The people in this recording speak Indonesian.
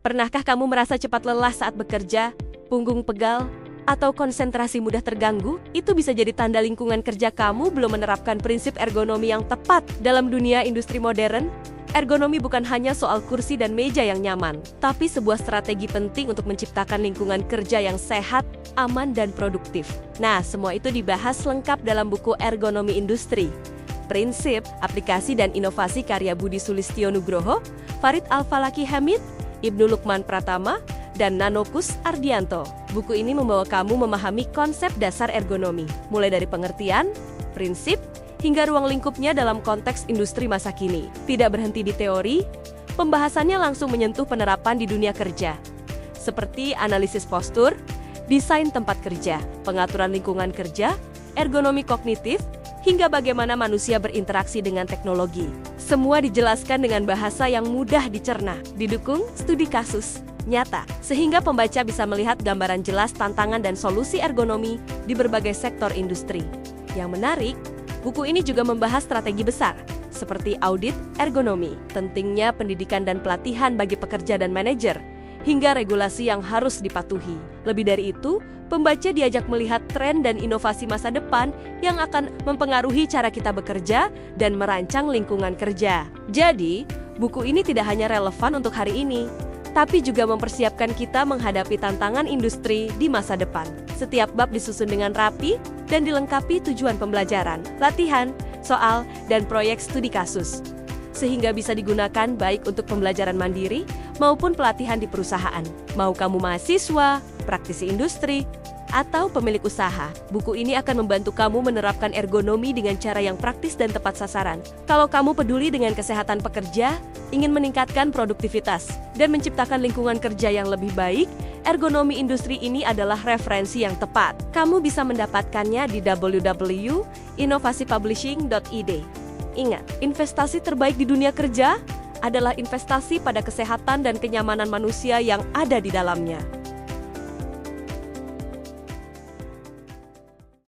Pernahkah kamu merasa cepat lelah saat bekerja, punggung pegal, atau konsentrasi mudah terganggu? Itu bisa jadi tanda lingkungan kerja kamu belum menerapkan prinsip ergonomi yang tepat. Dalam dunia industri modern, ergonomi bukan hanya soal kursi dan meja yang nyaman, tapi sebuah strategi penting untuk menciptakan lingkungan kerja yang sehat, aman, dan produktif. Nah, semua itu dibahas lengkap dalam buku Ergonomi Industri. Prinsip, aplikasi, dan inovasi karya Budi Sulistyo Nugroho, Farid Alfalaki Hamid, Ibnu Lukman Pratama, dan Nanokus Ardianto. Buku ini membawa kamu memahami konsep dasar ergonomi, mulai dari pengertian, prinsip, hingga ruang lingkupnya dalam konteks industri masa kini. Tidak berhenti di teori, pembahasannya langsung menyentuh penerapan di dunia kerja, seperti analisis postur, desain tempat kerja, pengaturan lingkungan kerja, ergonomi kognitif, hingga bagaimana manusia berinteraksi dengan teknologi. Semua dijelaskan dengan bahasa yang mudah dicerna, didukung studi kasus nyata, sehingga pembaca bisa melihat gambaran jelas tantangan dan solusi ergonomi di berbagai sektor industri. Yang menarik, buku ini juga membahas strategi besar, seperti audit ergonomi, pentingnya pendidikan dan pelatihan bagi pekerja dan manajer, hingga regulasi yang harus dipatuhi. Lebih dari itu, pembaca diajak melihat tren dan inovasi masa depan yang akan mempengaruhi cara kita bekerja dan merancang lingkungan kerja. Jadi, buku ini tidak hanya relevan untuk hari ini, tapi juga mempersiapkan kita menghadapi tantangan industri di masa depan. Setiap bab disusun dengan rapi dan dilengkapi tujuan pembelajaran, latihan, soal, dan proyek studi kasus, sehingga bisa digunakan baik untuk pembelajaran mandiri maupun pelatihan di perusahaan. Mau kamu mahasiswa, praktisi industri, atau pemilik usaha, buku ini akan membantu kamu menerapkan ergonomi dengan cara yang praktis dan tepat sasaran. Kalau kamu peduli dengan kesehatan pekerja, ingin meningkatkan produktivitas, dan menciptakan lingkungan kerja yang lebih baik, ergonomi industri ini adalah referensi yang tepat. Kamu bisa mendapatkannya di www.inovasipublishing.id. Ingat, investasi terbaik di dunia kerja adalah investasi pada kesehatan dan kenyamanan manusia yang ada di dalamnya.